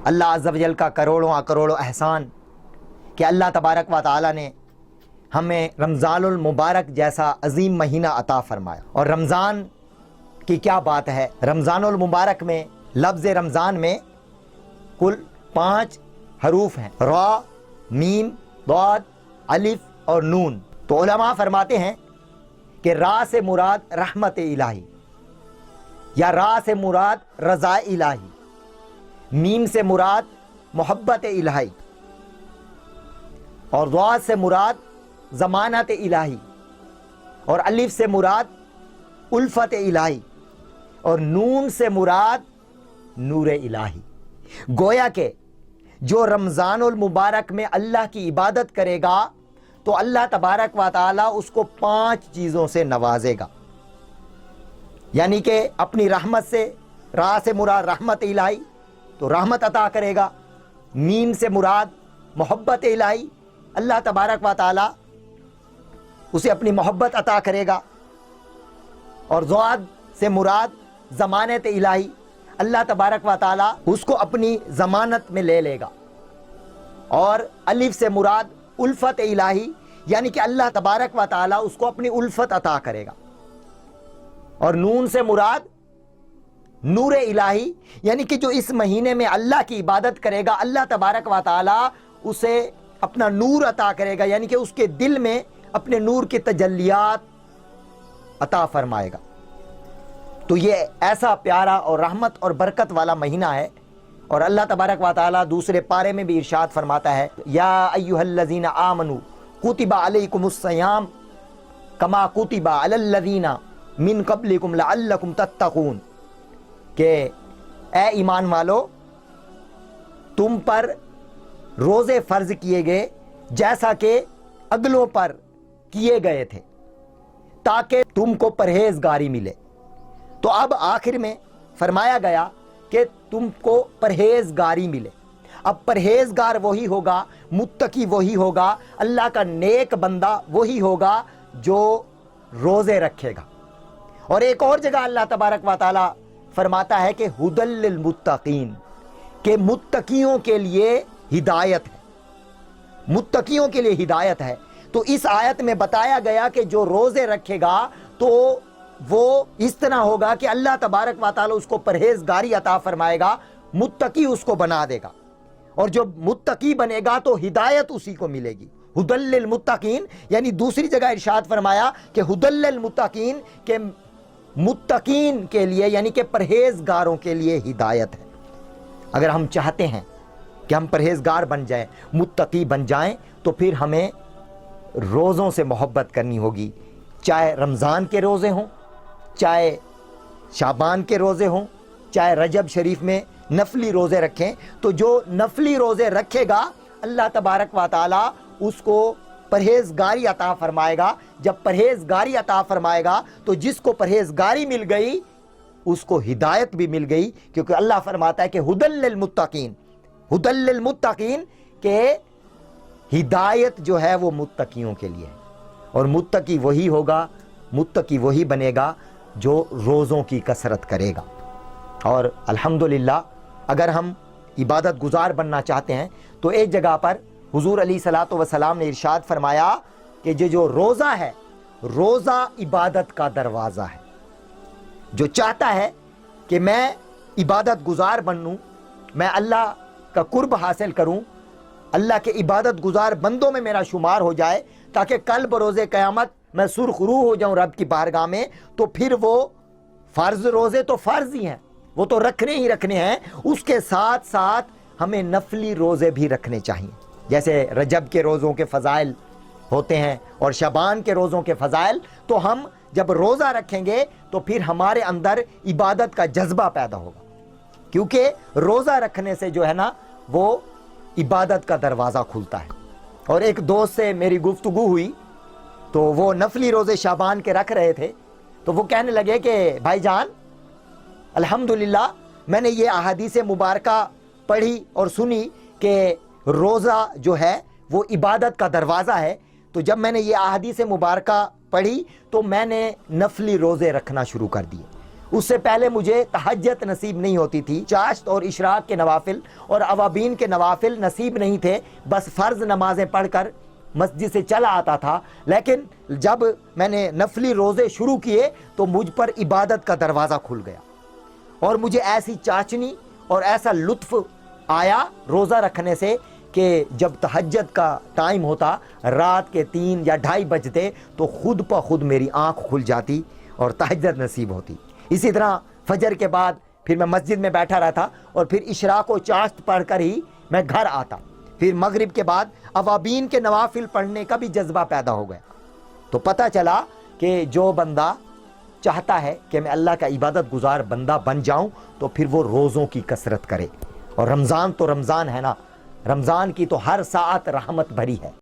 اللہ عز و جل کا کروڑوں کروڑوں احسان کہ اللہ تبارک و تعالی نے ہمیں رمضان المبارک جیسا عظیم مہینہ عطا فرمایا۔ اور رمضان کی کیا بات ہے، رمضان المبارک میں لفظ رمضان میں کل 5 حروف ہیں، را، میم، ضاد، الف اور نون۔ تو علماء فرماتے ہیں کہ را سے مراد رحمت الہی، یا را سے مراد رضا الہی، میم سے مراد محبت الہی، اور ضاد سے مراد ضمانت الہی، اور الف سے مراد الفت الہی، اور نون سے مراد نور الہی۔ گویا کہ جو رمضان المبارک میں اللہ کی عبادت کرے گا تو اللہ تبارک و تعالی اس کو 5 چیزوں سے نوازے گا، یعنی کہ اپنی رحمت سے، را سے مراد رحمت الہی تو رحمت عطا کرے گا، میم سے مراد محبت الہی، اللہ تبارک و تعالی اسے اپنی محبت عطا کرے گا، اور ضاد سے مراد ضمانت الہی، اللہ تبارک و تعالی اس کو اپنی ضمانت میں لے لے گا، اور الف سے مراد الفت الہی، یعنی کہ اللہ تبارک و تعالی اس کو اپنی الفت عطا کرے گا، اور نون سے مراد نور الہی، یعنی کہ جو اس مہینے میں اللہ کی عبادت کرے گا اللہ تبارک و تعالی اسے اپنا نور عطا کرے گا، یعنی کہ اس کے دل میں اپنے نور کی تجلیات عطا فرمائے گا۔ تو یہ ایسا پیارا اور رحمت اور برکت والا مہینہ ہے۔ اور اللہ تبارک و تعالی دوسرے پارے میں بھی ارشاد فرماتا ہے، یا ایھا الذین آمنوا کتب علیکم الصیام کما کتب علی الذین من قبلکم لعلکم تتقون، کہ اے ایمان والو تم پر روزے فرض کیے گئے جیسا کہ اگلوں پر کیے گئے تھے تاکہ تم کو پرہیزگاری ملے۔ تو اب آخر میں فرمایا گیا کہ تم کو پرہیزگاری ملے۔ اب پرہیزگار وہی ہوگا، متقی وہی ہوگا، اللہ کا نیک بندہ وہی ہوگا جو روزے رکھے گا۔ اور ایک اور جگہ اللہ تبارک و تعالی فرماتا ہے کہ ھدی للمتقین، کہ متقیوں کے لیے ہدایت ہے، متقیوں کے لیے ہدایت ہے۔ تو اس آیت میں بتایا گیا کہ جو روزے رکھے گا تو وہ اس طرح ہوگا کہ اللہ تبارک و تعالی اس کو پرہیزگاری عطا فرمائے گا، متقی اس کو بنا دے گا، اور جو متقی بنے گا تو ہدایت اسی کو ملے گی۔ ھدی للمتقین، یعنی دوسری جگہ ارشاد فرمایا کہ ھدی للمتقین، کہ متقین کے لیے یعنی کہ پرہیزگاروں کے لیے ہدایت ہے۔ اگر ہم چاہتے ہیں کہ ہم پرہیزگار بن جائیں، متقی بن جائیں، تو پھر ہمیں روزوں سے محبت کرنی ہوگی، چاہے رمضان کے روزے ہوں، چاہے شعبان کے روزے ہوں، چاہے رجب شریف میں نفلی روزے رکھیں۔ تو جو نفلی روزے رکھے گا اللہ تبارک و تعالی اس کو پرہیزگاری عطا فرمائے گا۔ جب پرہیزگاری عطا فرمائے گا تو جس کو پرہیزگاری مل گئی اس کو ہدایت بھی مل گئی، کیونکہ اللہ فرماتا ہے کہ ھدی للمتقین، ھدی للمتقین، کہ ہدایت جو ہے وہ متقیوں کے لیے ہے، اور متقی وہی ہوگا، متقی وہی بنے گا جو روزوں کی کثرت کرے گا۔ اور الحمدللہ اگر ہم عبادت گزار بننا چاہتے ہیں تو ایک جگہ پر حضور علیہ الصلوۃ والسلام نے ارشاد فرمایا کہ جو روزہ ہے، روزہ عبادت کا دروازہ ہے۔ جو چاہتا ہے کہ میں عبادت گزار بنوں، میں اللہ کا قرب حاصل کروں، اللہ کے عبادت گزار بندوں میں میرا شمار ہو جائے، تاکہ کل بروز قیامت میں سرخ روح ہو جاؤں رب کی بارگاہ میں، تو پھر وہ فرض روزے تو فرض ہی ہیں، وہ تو رکھنے ہی رکھنے ہیں، اس کے ساتھ ساتھ ہمیں نفلی روزے بھی رکھنے چاہیے۔ جیسے رجب کے روزوں کے فضائل ہوتے ہیں اور شعبان کے روزوں کے فضائل، تو ہم جب روزہ رکھیں گے تو پھر ہمارے اندر عبادت کا جذبہ پیدا ہوگا، کیونکہ روزہ رکھنے سے جو ہے نا وہ عبادت کا دروازہ کھلتا ہے۔ اور ایک دوست سے میری گفتگو ہوئی تو وہ نفلی روزے شعبان کے رکھ رہے تھے، تو وہ کہنے لگے کہ بھائی جان الحمدللہ میں نے یہ احادیث مبارکہ پڑھی اور سنی کہ روزہ جو ہے وہ عبادت کا دروازہ ہے، تو جب میں نے یہ احادیث مبارکہ پڑھی تو میں نے نفلی روزے رکھنا شروع کر دیے، اس سے پہلے مجھے تہجد نصیب نہیں ہوتی تھی، چاشت اور اشراق کے نوافل اور اوابین کے نوافل نصیب نہیں تھے، بس فرض نمازیں پڑھ کر مسجد سے چلا آتا تھا۔ لیکن جب میں نے نفلی روزے شروع کیے تو مجھ پر عبادت کا دروازہ کھل گیا، اور مجھے ایسی چاچنی اور ایسا لطف آیا روزہ رکھنے سے کہ جب تہجد کا ٹائم ہوتا، رات کے 3 یا 2:30 بجتے، تو خود بخود میری آنکھ کھل جاتی اور تہجد نصیب ہوتی۔ اسی طرح فجر کے بعد پھر میں مسجد میں بیٹھا رہتا اور پھر اشراق و چاشت پڑھ کر ہی میں گھر آتا۔ پھر مغرب کے بعد اوابین کے نوافل پڑھنے کا بھی جذبہ پیدا ہو گیا۔ تو پتہ چلا کہ جو بندہ چاہتا ہے کہ میں اللہ کا عبادت گزار بندہ بن جاؤں تو پھر وہ روزوں کی کثرت کرے، اور رمضان تو رمضان ہے نا، رمضان کی تو ہر ساعت رحمت بھری ہے۔